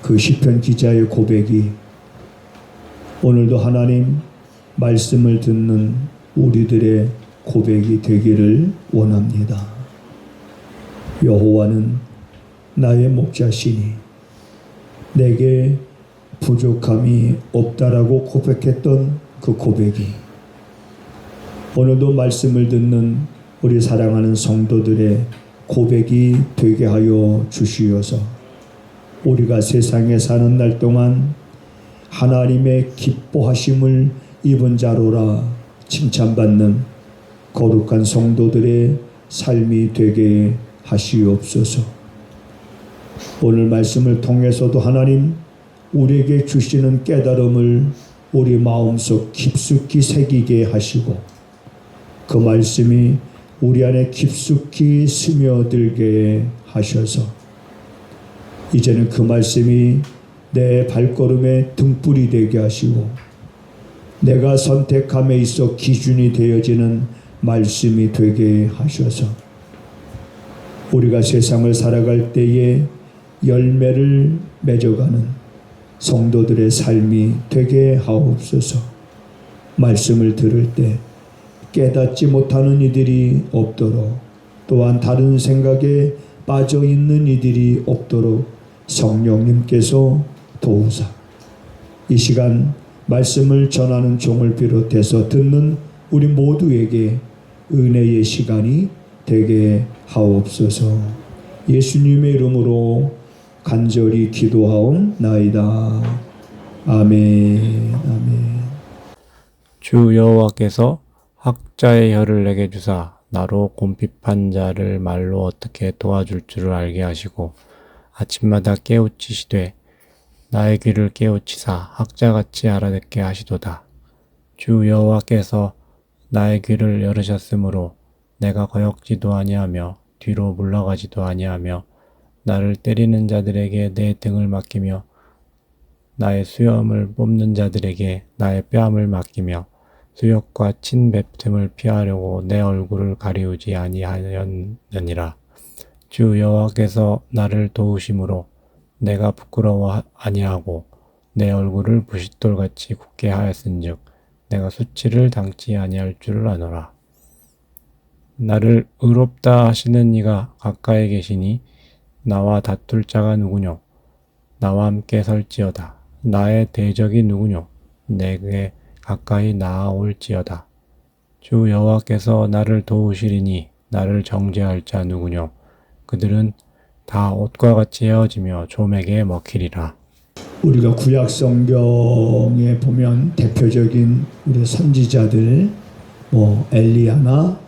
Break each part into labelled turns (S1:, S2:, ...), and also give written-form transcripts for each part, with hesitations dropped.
S1: 그 시편 기자의 고백이 오늘도 하나님 말씀을 듣는 우리들의 고백이 되기를 원합니다. 여호와는 나의 목자시니 내게 부족함이 없다라고 고백했던 그 고백이 오늘도 말씀을 듣는 우리 사랑하는 성도들의 고백이 되게 하여 주시어서 우리가 세상에 사는 날 동안 하나님의 기뻐하심을 입은 자로라 칭찬받는 거룩한 성도들의 삶이 되게 하시옵소서. 오늘 말씀을 통해서도 하나님 우리에게 주시는 깨달음을 우리 마음속 깊숙이 새기게 하시고 그 말씀이 우리 안에 깊숙이 스며들게 하셔서 이제는 그 말씀이 내 발걸음의 등불이 되게 하시고 내가 선택함에 있어 기준이 되어지는 말씀이 되게 하셔서 우리가 세상을 살아갈 때에 열매를 맺어가는 성도들의 삶이 되게 하옵소서. 말씀을 들을 때 깨닫지 못하는 이들이 없도록 또한 다른 생각에 빠져 있는 이들이 없도록 성령님께서 도우사 이 시간 말씀을 전하는 종을 비롯해서 듣는 우리 모두에게 은혜의 시간이 되게 하옵소서. 예수님의 이름으로 간절히 기도하옵나이다. 아멘. 아멘.
S2: 주 여호와께서 학자의 혀를 내게 주사 나로 곰핍한 자를 말로 어떻게 도와줄 줄을 알게 하시고 아침마다 깨우치시되 나의 귀를 깨우치사 학자같이 알아듣게 하시도다. 주 여호와께서 나의 귀를 열으셨으므로 내가 거역지도 아니하며 뒤로 물러가지도 아니하며 나를 때리는 자들에게 내 등을 맡기며 나의 수염을 뽑는 자들에게 나의 뺨을 맡기며 수욕과 친뱉음을 피하려고 내 얼굴을 가리우지 아니하였느니라. 주 여호와께서 나를 도우심으로 내가 부끄러워 아니하고 내 얼굴을 부싯돌같이 굳게 하였은즉 내가 수치를 당치 아니할 줄을 아노라. 나를 의롭다 하시는 이가 가까이 계시니 나와 다툴 자가 누구뇨? 나와 함께 설지어다. 나의 대적이 누구뇨? 내게 가까이 나아올지어다. 주 여호와께서 나를 도우시리니 나를 정죄할 자 누구뇨? 그들은 다 옷과 같이 헤어지며 좀에게 먹히리라.
S1: 우리가 구약 성경에 보면 대표적인 우리 선지자들 엘리야나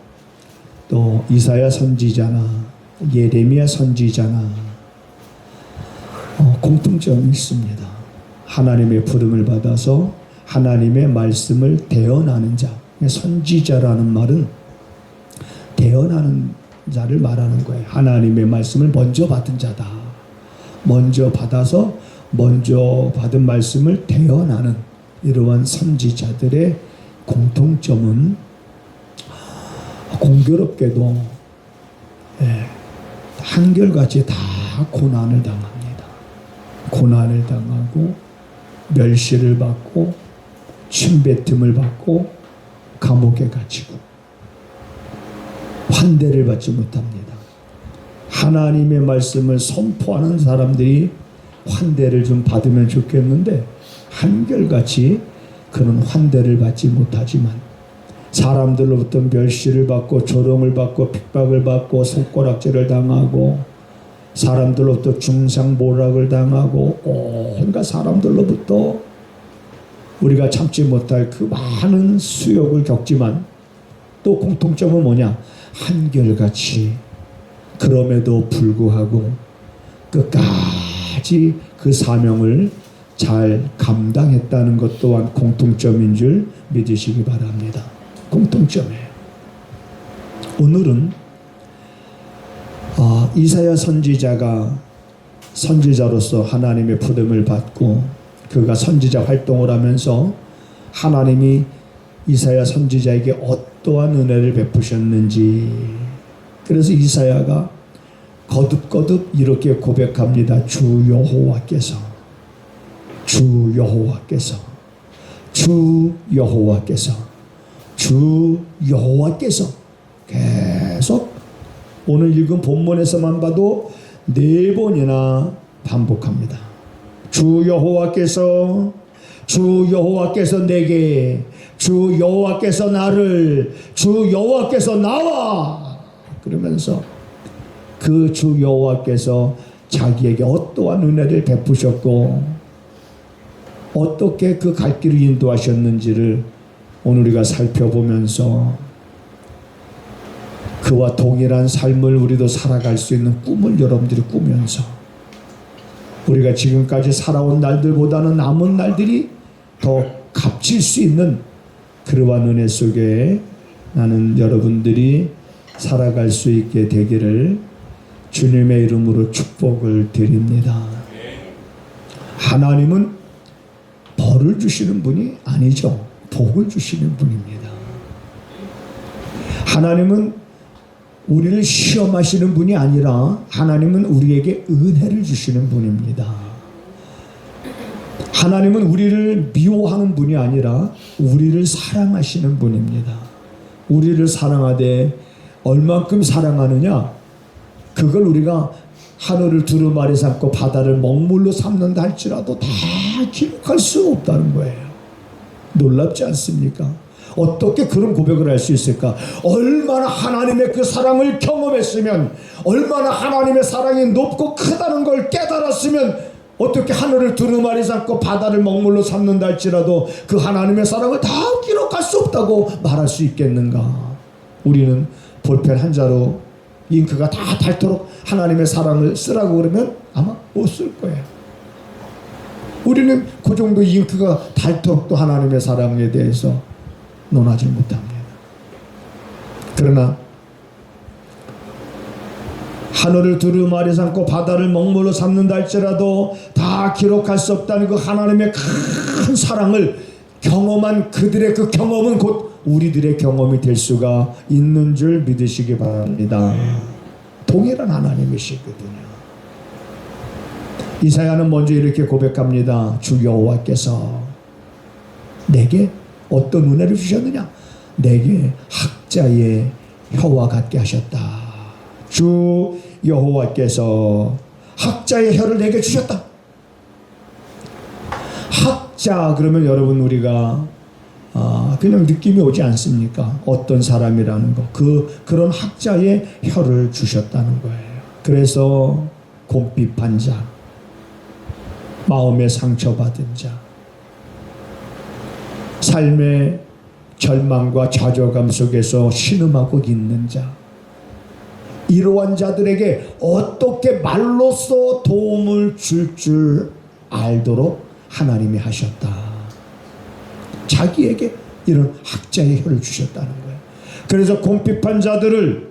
S1: 또 이사야 선지자나 예레미야 선지자나 공통점이 있습니다. 하나님의 부름을 받아서 하나님의 말씀을 대언하는 자. 선지자라는 말은 대언하는 자를 말하는 거예요. 하나님의 말씀을 먼저 받은 자다. 먼저 받아서 먼저 받은 말씀을 대언하는 이러한 선지자들의 공통점은 공교롭게도 한결같이 다 고난을 당합니다. 고난을 당하고 멸시를 받고 침뱉음을 받고 감옥에 갇히고 환대를 받지 못합니다. 하나님의 말씀을 선포하는 사람들이 환대를 좀 받으면 좋겠는데 한결같이 그런 환대를 받지 못하지만 사람들로부터 멸시를 받고 조롱을 받고 핍박을 받고 손가락질을 당하고 사람들로부터 중상모략을 당하고 온갖 사람들로부터 우리가 참지 못할 그 많은 수욕을 겪지만 또 공통점은 뭐냐? 한결같이 그럼에도 불구하고 끝까지 그 사명을 잘 감당했다는 것 또한 공통점인 줄 믿으시기 바랍니다. 공통점이에요. 오늘은 이사야 선지자가 선지자로서 하나님의 부름을 받고 그가 선지자 활동을 하면서 하나님이 이사야 선지자에게 어떠한 은혜를 베푸셨는지, 그래서 이사야가 거듭거듭 이렇게 고백합니다. 주 여호와께서 주 여호와께서 주 여호와께서 주 여호와께서 계속 오늘 읽은 본문에서만 봐도 4번이나 반복합니다. 주 여호와께서 주 여호와께서 내게 주 여호와께서 나를 주 여호와께서 나와 그러면서 그 주 여호와께서 자기에게 어떠한 은혜를 베푸셨고 어떻게 그 갈 길을 인도하셨는지를 오늘 우리가 살펴보면서 그와 동일한 삶을 우리도 살아갈 수 있는 꿈을 여러분들이 꾸면서 우리가 지금까지 살아온 날들보다는 남은 날들이 더 값질 수 있는 그러한 은혜 속에 나는 여러분들이 살아갈 수 있게 되기를 주님의 이름으로 축복을 드립니다. 하나님은 벌을 주시는 분이 아니죠. 복을 주시는 분입니다. 하나님은 우리를 시험하시는 분이 아니라 하나님은 우리에게 은혜를 주시는 분입니다. 하나님은 우리를 미워하는 분이 아니라 우리를 사랑하시는 분입니다. 우리를 사랑하되 얼만큼 사랑하느냐? 그걸 우리가 하늘을 두루마리 삼고 바다를 먹물로 삼는다 할지라도 다 기록할 수 없다는 거예요. 놀랍지 않습니까? 어떻게 그런 고백을 할 수 있을까? 얼마나 하나님의 그 사랑을 경험했으면, 얼마나 하나님의 사랑이 높고 크다는 걸 깨달았으면 어떻게 하늘을 두루마리 삼고 바다를 먹물로 삼는다 할지라도 그 하나님의 사랑을 다 기록할 수 없다고 말할 수 있겠는가? 우리는 볼펜 한 자로 잉크가 다 닳도록 하나님의 사랑을 쓰라고 그러면 아마 못 쓸 거예요. 우리는 그 정도 잉크가 닳도록 또 하나님의 사랑에 대해서 논하지 못합니다. 그러나 하늘을 두루마리 삼고 바다를 먹물로 삼는다 할지라도 다 기록할 수 없다는 그 하나님의 큰 사랑을 경험한 그들의 그 경험은 곧 우리들의 경험이 될 수가 있는 줄 믿으시기 바랍니다. 동일한 하나님이시거든요. 이사야는 먼저 이렇게 고백합니다. 주 여호와께서 내게 어떤 은혜를 주셨느냐? 내게 학자의 혀와 같게 하셨다. 주 여호와께서 학자의 혀를 내게 주셨다. 학자 그러면 여러분 우리가 그냥 느낌이 오지 않습니까? 어떤 사람이라는 거. 그런 학자의 혀를 주셨다는 거예요. 그래서 곰핍한 자, 마음에 상처받은 자, 삶의 절망과 좌절감 속에서 신음하고 있는 자, 이러한 자들에게 어떻게 말로써 도움을 줄 줄 알도록 하나님이 하셨다. 자기에게 이런 학자의 혀를 주셨다는 거예요. 그래서 곰핍한 자들을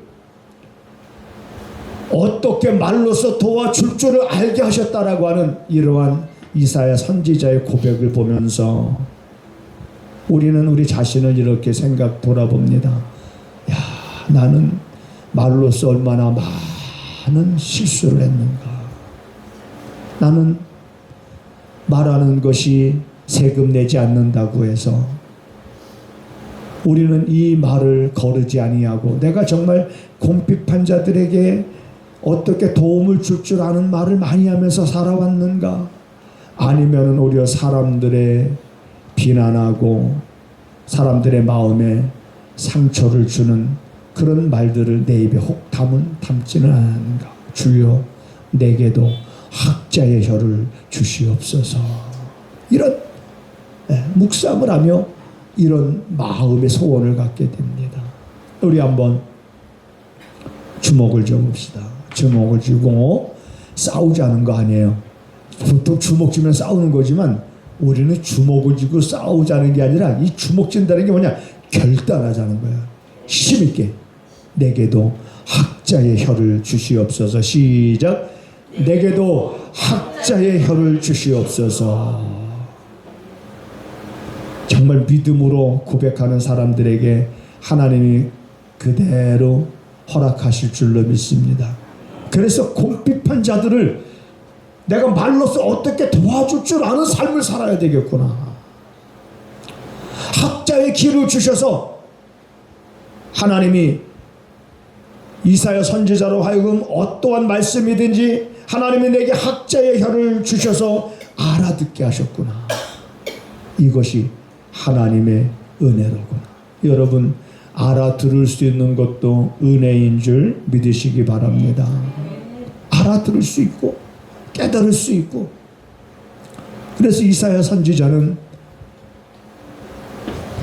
S1: 어떻게 말로써 도와줄 줄을 알게 하셨다라고 하는 이러한 이사야 선지자의 고백을 보면서 우리는 우리 자신을 이렇게 돌아봅니다. 야, 나는 말로써 얼마나 많은 실수를 했는가. 나는 말하는 것이 세금 내지 않는다고 해서 우리는 이 말을 거르지 아니하고 내가 정말 곰핍한 자들에게 어떻게 도움을 줄 줄 아는 말을 많이 하면서 살아왔는가? 아니면은 오히려 사람들의 비난하고 사람들의 마음에 상처를 주는 그런 말들을 내 입에 혹 담지는 않았는가? 주여 내게도 학자의 혀를 주시옵소서. 이런 묵상을 하며 이런 마음의 소원을 갖게 됩니다. 우리 한번 주먹을 쥐어봅시다. 주먹을 쥐고 싸우자는 거 아니에요. 보통 주먹 쥐면 싸우는 거지만 우리는 주먹을 쥐고 싸우자는 게 아니라 이 주먹 쥔다는 게 뭐냐? 결단하자는 거야. 힘있게 내게도 학자의 혀를 주시옵소서. 시작. 내게도 학자의 혀를 주시옵소서. 정말 믿음으로 고백하는 사람들에게 하나님이 그대로 허락하실 줄로 믿습니다. 그래서 곰핍한 자들을 내가 말로써 어떻게 도와줄 줄 아는 삶을 살아야 되겠구나. 학자의 길을 주셔서 하나님이 이사야 선지자로 하여금 어떠한 말씀이든지 하나님이 내게 학자의 혀를 주셔서 알아듣게 하셨구나. 이것이 하나님의 은혜로구나. 여러분, 알아들을 수 있는 것도 은혜인 줄 믿으시기 바랍니다. 알아들을 수 있고 깨달을 수 있고. 그래서 이사야 선지자는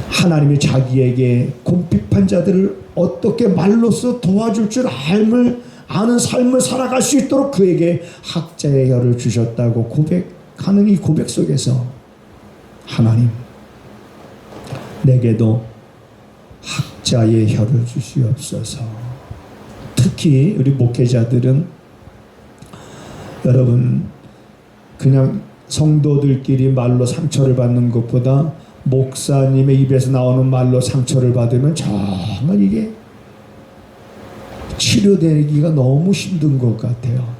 S1: 하나님이 자기에게 궁핍한 자들을 어떻게 말로써 도와줄 줄 아는 삶을 살아갈 수 있도록 그에게 학자의 혀를 주셨다고 고백하는 이 고백 속에서 하나님, 내게도 학자의 혀를 주시옵소서. 특히 우리 목회자들은 여러분, 그냥 성도들끼리 말로 상처를 받는 것보다 목사님의 입에서 나오는 말로 상처를 받으면 정말 이게 치료되기가 너무 힘든 것 같아요.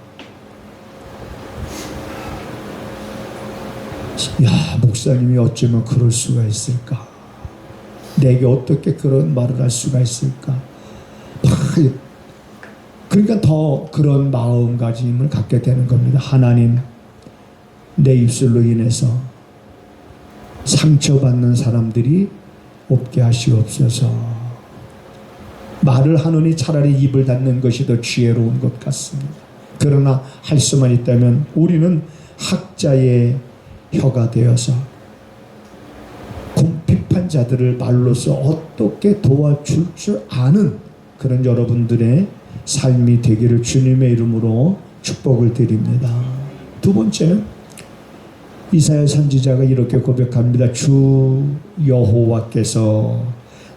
S1: 야, 목사님이 어쩌면 그럴 수가 있을까? 내게 어떻게 그런 말을 할 수가 있을까? 그러니까 더 그런 마음가짐을 갖게 되는 겁니다. 하나님, 내 입술로 인해서 상처받는 사람들이 없게 하시옵소서. 말을 하느니 차라리 입을 닫는 것이 더 지혜로운 것 같습니다. 그러나 할 수만 있다면 우리는 학자의 혀가 되어서 궁핍한 자들을 말로써 어떻게 도와줄 줄 아는 그런 여러분들의 삶이 되기를 주님의 이름으로 축복을 드립니다. 두 번째는 이사야 선지자가 이렇게 고백합니다. 주 여호와께서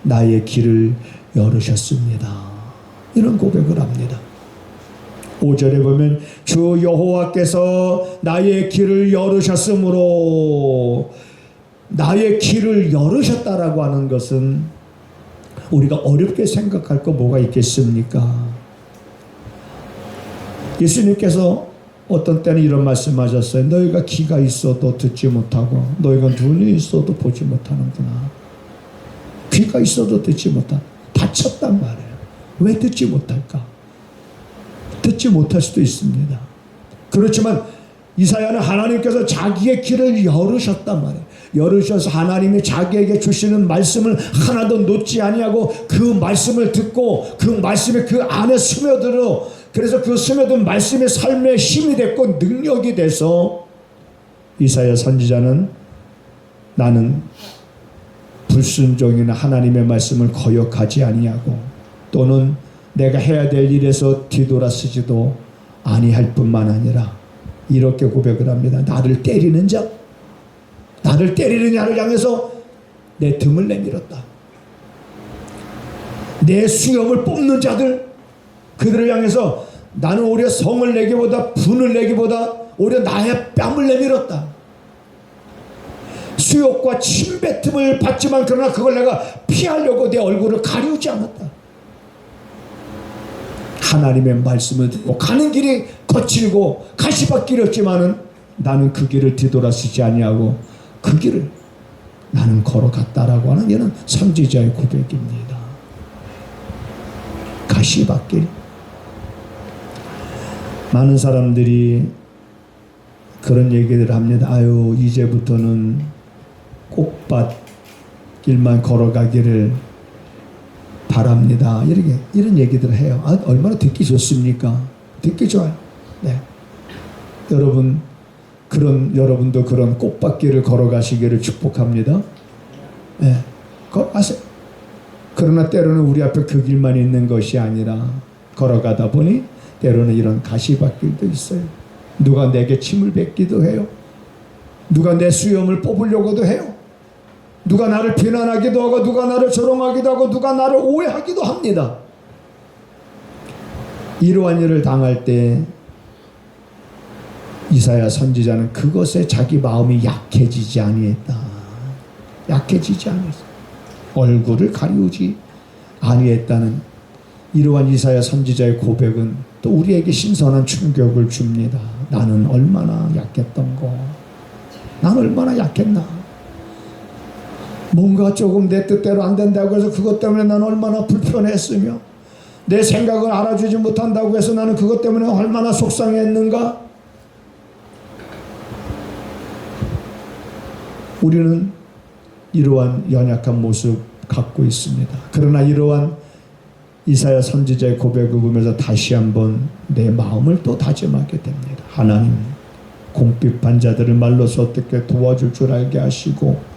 S1: 나의 길을 열으셨습니다. 이런 고백을 합니다. 5절에 보면 주 여호와께서 나의 길을 열으셨으므로, 나의 길을 열으셨다라고 하는 것은 우리가 어렵게 생각할 거 뭐가 있겠습니까? 예수님께서 어떤 때는 이런 말씀하셨어요. 너희가 귀가 있어도 듣지 못하고 너희가 눈이 있어도 보지 못하는구나. 귀가 있어도 듣지 못하. 다쳤단 말이에요. 왜 듣지 못할까? 듣지 못할 수도 있습니다. 그렇지만 이사야는 하나님께서 자기의 길을 열으셨단 말이에요. 열으셔서 하나님이 자기에게 주시는 말씀을 하나도 놓지 아니하고 그 말씀을 듣고 그 말씀이 그 안에 스며들어, 그래서 그 스며든 말씀이 삶의 힘이 됐고 능력이 돼서 이사야 선지자는 나는 불순종이나 하나님의 말씀을 거역하지 아니하고 또는 내가 해야 될 일에서 뒤돌아서지도 아니할 뿐만 아니라 이렇게 고백을 합니다. 나를 때리는 자, 나를 때리는 자를 향해서 내 등을 내밀었다. 내 수염을 뽑는 자들, 그들을 향해서 나는 오히려 성을 내기보다 분을 내기보다 오히려 나의 뺨을 내밀었다. 수욕과 침뱉음을 받지만 그러나 그걸 내가 피하려고 내 얼굴을 가리우지 않았다. 하나님의 말씀을 듣고 가는 길이 거칠고 가시밭길이었지만은 나는 그 길을 뒤돌아서지 아니하고 그 길을 나는 걸어갔다라고 하는 이는 선지자의 고백입니다. 가시밭길. 많은 사람들이 그런 얘기를 합니다. 아유, 이제부터는 꽃밭길만 걸어가기를 바랍니다. 이런 얘기들을 해요. 아, 얼마나 듣기 좋습니까? 듣기 좋아요. 네. 여러분도 그런 꽃밭길을 걸어가시기를 축복합니다. 네. 걸어가세요. 그러나 때로는 우리 앞에 그 길만 있는 것이 아니라 걸어가다 보니 때로는 이런 가시밭길도 있어요. 누가 내게 침을 뱉기도 해요. 누가 내 수염을 뽑으려고도 해요. 누가 나를 비난하기도 하고 누가 나를 조롱하기도 하고 누가 나를 오해하기도 합니다. 이러한 일을 당할 때 이사야 선지자는 그것에 자기 마음이 약해지지 아니했다. 약해지지 아니했다. 얼굴을 가리우지 아니했다는 이러한 이사야 선지자의 고백은 또 우리에게 신선한 충격을 줍니다. 나는 얼마나 약했던 거. 난 얼마나 약했나. 뭔가 조금 내 뜻대로 안 된다고 해서 그것 때문에 나는 얼마나 불편했으며, 내 생각을 알아주지 못한다고 해서 나는 그것 때문에 얼마나 속상했는가. 우리는 이러한 연약한 모습 갖고 있습니다. 그러나 이러한 이사야 선지자의 고백을 보면서 다시 한번 내 마음을 또 다짐하게 됩니다. 하나님, 공핍한 자들을 말로서 어떻게 도와줄 줄 알게 하시고,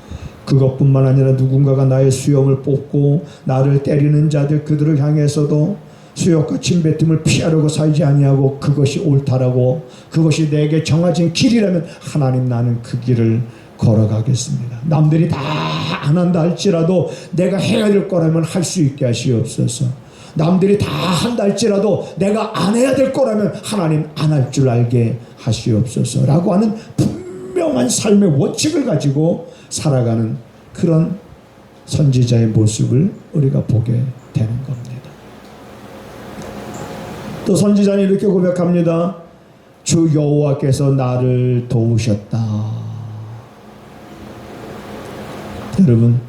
S1: 그것뿐만 아니라 누군가가 나의 수염을 뽑고 나를 때리는 자들, 그들을 향해서도 수욕과 침뱉음을 피하려고 살지 아니하고 그것이 옳다라고, 그것이 내게 정해진 길이라면 하나님, 나는 그 길을 걸어가겠습니다. 남들이 다 안 한다 할지라도 내가 해야 될 거라면 할 수 있게 하시옵소서. 남들이 다 한다 할지라도 내가 안 해야 될 거라면 하나님, 안 할 줄 알게 하시옵소서 라고 하는 분명한 삶의 원칙을 가지고 살아가는 그런 선지자의 모습을 우리가 보게 되는 겁니다. 또 선지자는 이렇게 고백합니다. 주 여호와께서 나를 도우셨다. 여러분,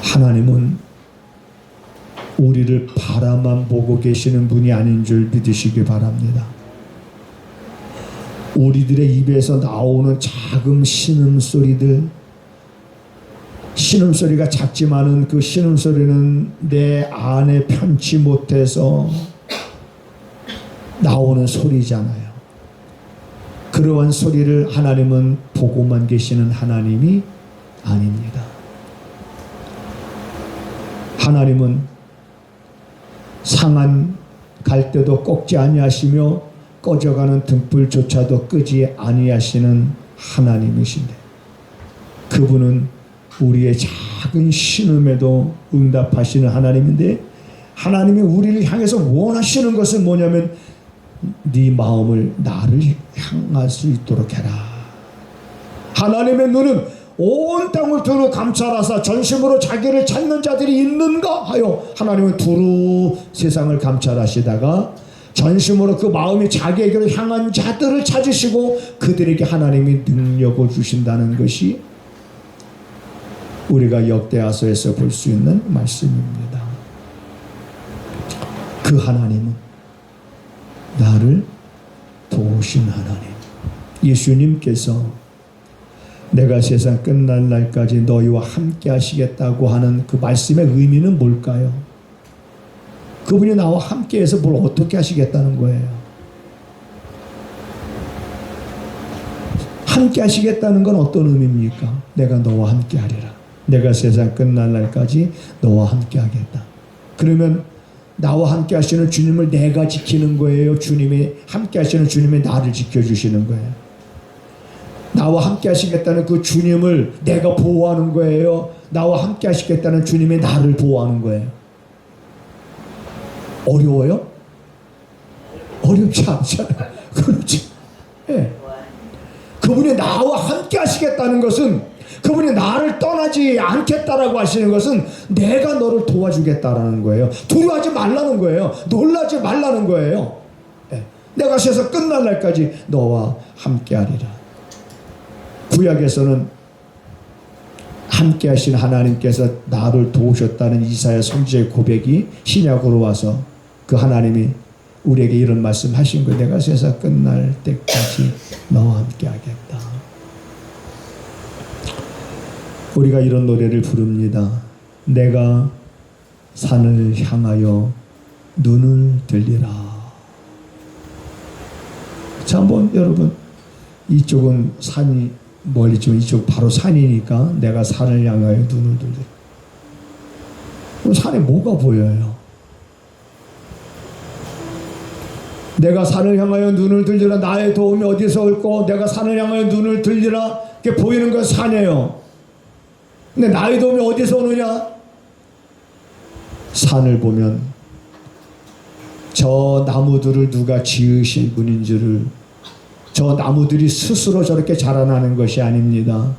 S1: 하나님은 우리를 바라만 보고 계시는 분이 아닌 줄 믿으시기 바랍니다. 우리들의 입에서 나오는 작은 신음소리들, 신음소리가 작지만은 그 신음소리는 내 안에 편치 못해서 나오는 소리잖아요. 그러한 소리를 하나님은 보고만 계시는 하나님이 아닙니다. 하나님은 상한 갈대도 꺾지 아니하시며 꺼져가는 등불조차도 끄지 아니하시는 하나님이신데, 그분은 우리의 작은 신음에도 응답하시는 하나님인데, 하나님이 우리를 향해서 원하시는 것은 뭐냐면 네 마음을 나를 향할 수 있도록 해라. 하나님의 눈은 온 땅을 두루 감찰하사 전심으로 자기를 찾는 자들이 있는가 하여, 하나님은 두루 세상을 감찰하시다가 전심으로 그 마음이 자기에게로 향한 자들을 찾으시고 그들에게 하나님이 능력을 주신다는 것이 우리가 역대하서에서 볼 수 있는 말씀입니다. 그 하나님은 나를 도우신 하나님. 예수님께서 내가 세상 끝날 날까지 너희와 함께 하시겠다고 하는 그 말씀의 의미는 뭘까요? 그분이 나와 함께해서 뭘 어떻게 하시겠다는 거예요? 함께 하시겠다는 건 어떤 의미입니까? 내가 너와 함께 하리라. 내가 세상 끝날 날까지 너와 함께 하겠다. 그러면 나와 함께 하시는 주님을 내가 지키는 거예요? 주님이 함께 하시는 주님이 나를 지켜주시는 거예요? 나와 함께 하시겠다는 그 주님을 내가 보호하는 거예요? 나와 함께 하시겠다는 주님이 나를 보호하는 거예요? 어려워요? 어렵지 않잖아요. 그렇지. 예. 그분이 나와 함께 하시겠다는 것은, 그분이 나를 떠나지 않겠다라고 하시는 것은 내가 너를 도와주겠다라는 거예요. 두려워하지 말라는 거예요. 놀라지 말라는 거예요. 예. 내가 세상 끝날 날까지 너와 함께 하리라. 구약에서는 함께 하신 하나님께서 나를 도우셨다는 이사야 선지자의 고백이 신약으로 와서 그 하나님이 우리에게 이런 말씀 하신 거예요. 내가 세상 끝날 때까지 너와 함께 하겠다. 우리가 이런 노래를 부릅니다. 내가 산을 향하여 눈을 들리라. 자, 한번 여러분, 이쪽은 산이 멀리지만 이쪽 바로 산이니까 내가 산을 향하여 눈을 들리라. 산에 뭐가 보여요? 내가 산을 향하여 눈을 들리라. 나의 도움이 어디서 올고 내가 산을 향하여 눈을 들리라. 이렇게 보이는 건 산이에요. 근데 나의 도움이 어디서 오느냐? 산을 보면 저 나무들을 누가 지으신 분인지를, 저 나무들이 스스로 저렇게 자라나는 것이 아닙니다.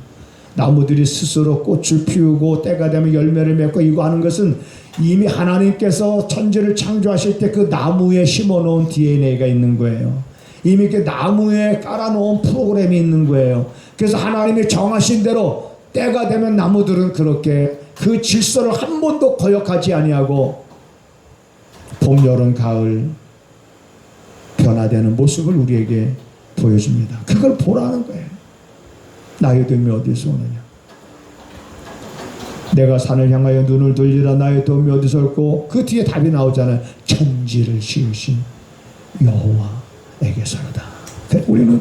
S1: 나무들이 스스로 꽃을 피우고 때가 되면 열매를 맺고 이거 하는 것은 이미 하나님께서 천지를 창조하실 때 그 나무에 심어놓은 DNA가 있는 거예요. 이미 그 나무에 깔아놓은 프로그램이 있는 거예요. 그래서 하나님이 정하신 대로 때가 되면 나무들은 그렇게 그 질서를 한 번도 거역하지 아니하고 봄, 여름, 가을 변화되는 모습을 우리에게 보여줍니다. 그걸 보라는 거예요. 나의 도움이 어디서 오느냐? 내가 산을 향하여 눈을 돌리라. 나의 도움이 어디서 올고? 그 뒤에 답이 나오잖아요. 천지를 지으신 여호와에게서로다. 우리는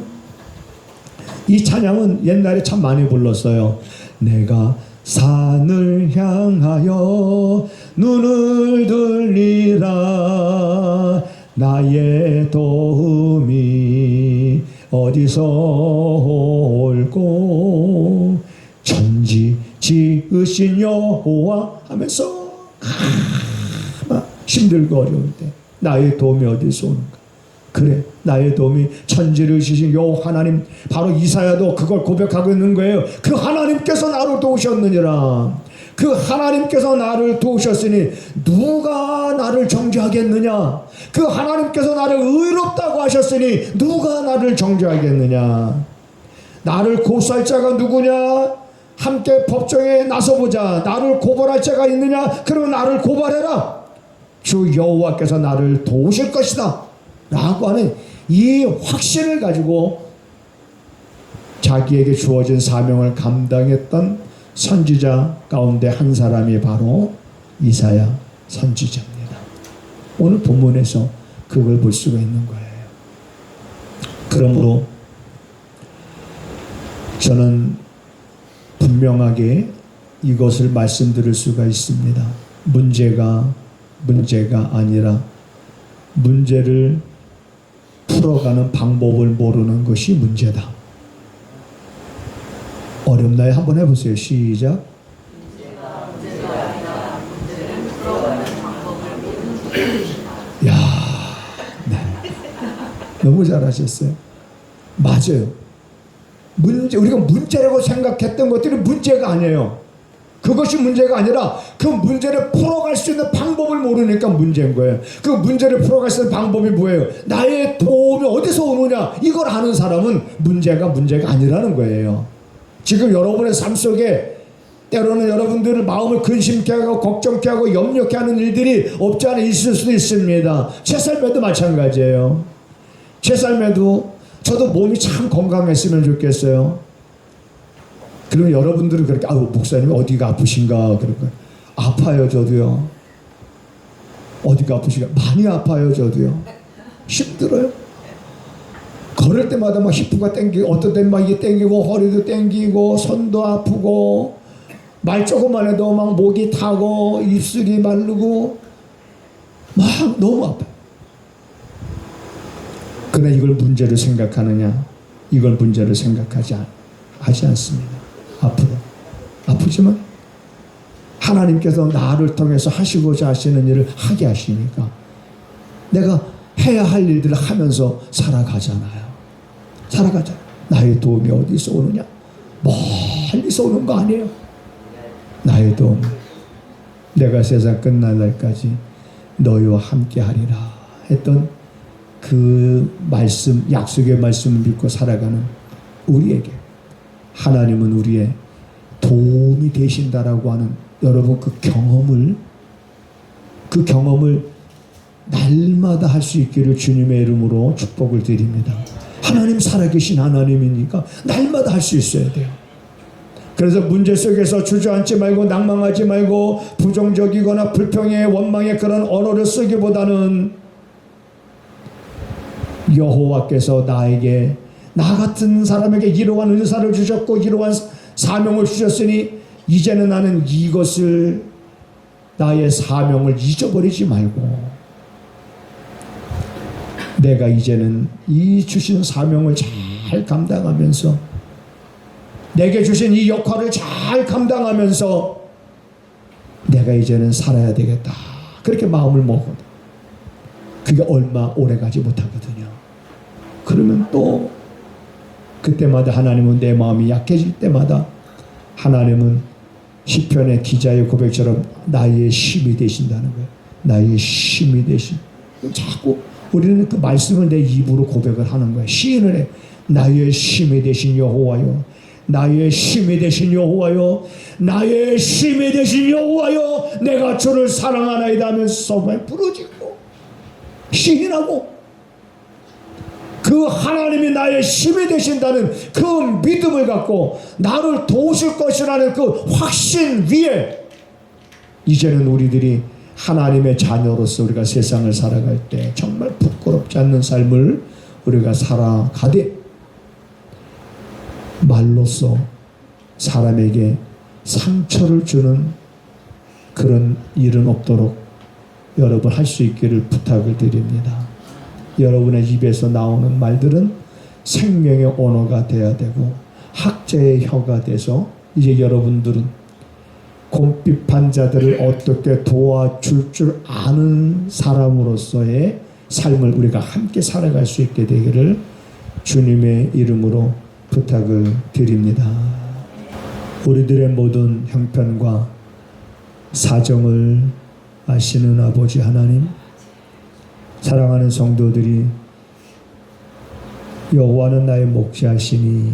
S1: 이 찬양은 옛날에 참 많이 불렀어요. 내가 산을 향하여 눈을 돌리라. 나의 도움이 어디서 올고? 천지 지으신 여호와 하면서 막 힘들고 어려울 때 나의 도움이 어디서 오는가? 그래, 나의 도움이 천지를 지으신 여호와 하나님. 바로 이사야도 그걸 고백하고 있는 거예요. 그 하나님께서 나를 도우셨느니라. 그 하나님께서 나를 도우셨으니 누가 나를 정죄하겠느냐? 그 하나님께서 나를 의롭다고 하셨으니 누가 나를 정죄하겠느냐? 나를 고소할 자가 누구냐? 함께 법정에 나서보자. 나를 고발할 자가 있느냐? 그러면 나를 고발해라. 주 여호와께서 나를 도우실 것이다 라고 하는 이 확신을 가지고 자기에게 주어진 사명을 감당했던 선지자 가운데 한 사람이 바로 이사야 선지자입니다. 오늘 본문에서 그걸 볼 수가 있는 거예요. 그러므로 저는 분명하게 이것을 말씀드릴 수가 있습니다. 문제가 아니라 문제를 풀어가는 방법을 모르는 것이 문제다. 어렵나요? 한번 해보세요. 시작. 야, 네. 너무 잘하셨어요. 맞아요. 우리가 문제라고 생각했던 것들이 문제가 아니에요. 그것이 문제가 아니라 그 문제를 풀어갈 수 있는 방법을 모르니까 문제인 거예요. 그 문제를 풀어갈 수 있는 방법이 뭐예요? 나의 도움이 어디서 오느냐? 이걸 아는 사람은 문제가 아니라는 거예요. 지금 여러분의 삶 속에 때로는 여러분들의 마음을 근심케 하고 걱정케 하고 염려케 하는 일들이 없지 않아 있을 수도 있습니다. 제 삶에도 마찬가지예요. 제 삶에도 저도 몸이 참 건강했으면 좋겠어요. 그러면 여러분들은 그렇게 목사님 어디가 아프신가? 그럴까요? 아파요 저도요. 어디가 아프신가? 많이 아파요 저도요. 힘들어요. 걸을 때마다 막 히프가 땡기고 어떤 때는 막 이게 땡기고 허리도 땡기고 손도 아프고 말 조금만 해도 막 목이 타고 입술이 마르고 막 너무 아파요. 그러나 이걸 문제로 생각하느냐? 이걸 문제로 생각하지 않습니다. 아프지만 하나님께서 나를 통해서 하시고자 하시는 일을 하게 하시니까 내가 해야 할 일들을 하면서 살아가잖아요. 나의 도움이 어디서 오느냐? 멀리서 오는 거 아니에요. 나의 도움, 내가 세상 끝날 날까지 너희와 함께 하리라 했던 그 말씀, 약속의 말씀을 믿고 살아가는 우리에게 하나님은 우리의 도움이 되신다라고 하는 여러분 그 경험을 날마다 할 수 있기를 주님의 이름으로 축복을 드립니다. 하나님 살아계신 하나님이니까 날마다 할 수 있어야 돼요. 그래서 문제 속에서 주저앉지 말고 낭망하지 말고 부정적이거나 불평의 원망의 그런 언어를 쓰기보다는 여호와께서 나에게 나 같은 사람에게 이러한 은사를 주셨고 이러한 사명을 주셨으니 이제는 나는 이것을 나의 사명을 잊어버리지 말고 내가 이제는 이 주신 사명을 잘 감당하면서 내게 주신 이 역할을 잘 감당하면서 내가 이제는 살아야 되겠다. 그렇게 마음을 먹어도 그게 얼마 오래가지 못하거든요. 그러면 또 그때마다 하나님은 내 마음이 약해질 때마다 하나님은 시편의 기자의 고백처럼 나의 힘이 되신다는 거예요. 나의 힘이 되신. 자꾸 우리는 그 말씀을 내 입으로 고백을 하는 거예요. 시인을 해. 나의 힘이 되신 여호와요. 나의 힘이 되신 여호와요. 나의 힘이 되신 여호와요. 내가 주를 사랑하나이다 하면서 부르짖고 시인하고 그 하나님이 나의 힘이 되신다는 그 믿음을 갖고 나를 도우실 것이라는 그 확신 위에 이제는 우리들이 하나님의 자녀로서 우리가 세상을 살아갈 때 정말 부끄럽지 않는 삶을 우리가 살아가되 말로써 사람에게 상처를 주는 그런 일은 없도록 여러분 할 수 있기를 부탁을 드립니다. 여러분의 입에서 나오는 말들은 생명의 언어가 돼야 되고 학자의 혀가 돼서 이제 여러분들은 곰핍한 자들을 어떻게 도와줄 줄 아는 사람으로서의 삶을 우리가 함께 살아갈 수 있게 되기를 주님의 이름으로 부탁을 드립니다. 우리들의 모든 형편과 사정을 아시는 아버지 하나님, 사랑하는 성도들이 여호와는 나의 목자시니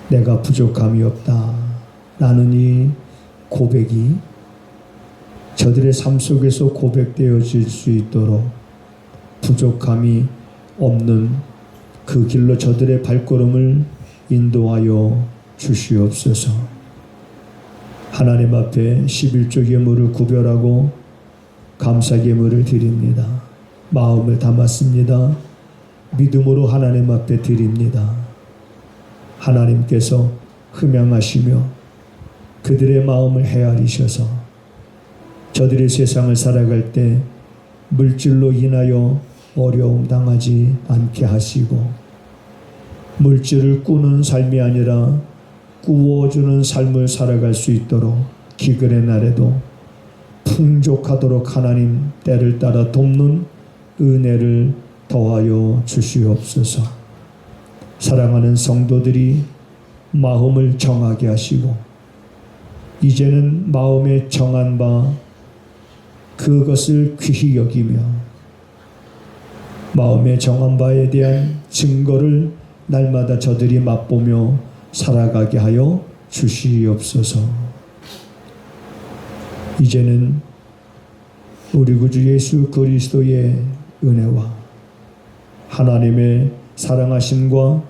S1: 내가 부족함이 없다 라는 이 고백이 저들의 삶 속에서 고백되어질 수 있도록 부족함이 없는 그 길로 저들의 발걸음을 인도하여 주시옵소서. 하나님 앞에 11조 예물을 구별하고 감사 예물을 드립니다. 마음을 담았습니다. 믿음으로 하나님 앞에 드립니다. 하나님께서 흠양하시며 그들의 마음을 헤아리셔서 저들이 세상을 살아갈 때 물질로 인하여 어려움 당하지 않게 하시고 물질을 꾸는 삶이 아니라 꾸어주는 삶을 살아갈 수 있도록 기근의 날에도 풍족하도록 하나님 때를 따라 돕는 은혜를 더하여 주시옵소서. 사랑하는 성도들이 마음을 정하게 하시고 이제는 마음에 정한 바 그것을 귀히 여기며 마음에 정한 바에 대한 증거를 날마다 저들이 맛보며 살아가게 하여 주시옵소서. 이제는 우리 구주 예수 그리스도의 은혜와 하나님의 사랑하심과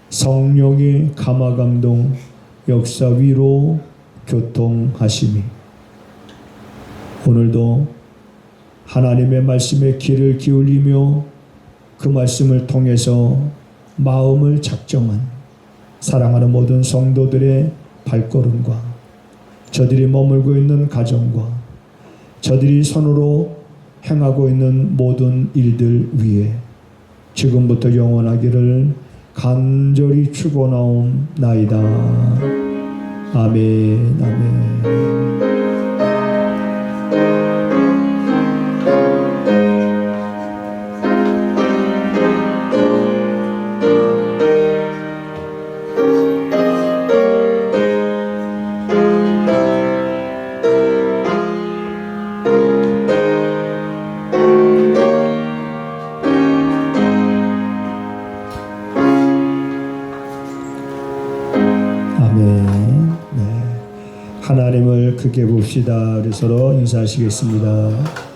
S1: 성령의 감화감동 역사 위로 교통하심이 오늘도 하나님의 말씀에 귀를 기울이며 그 말씀을 통해서 마음을 작정한 사랑하는 모든 성도들의 발걸음과 저들이 머물고 있는 가정과 저들이 손으로 행하고 있는 모든 일들 위에 지금부터 영원하기를 간절히 축원하옵나이다. 아멘. 아멘. 하나님을 크게 봅시다. 우리 서로 인사하시겠습니다.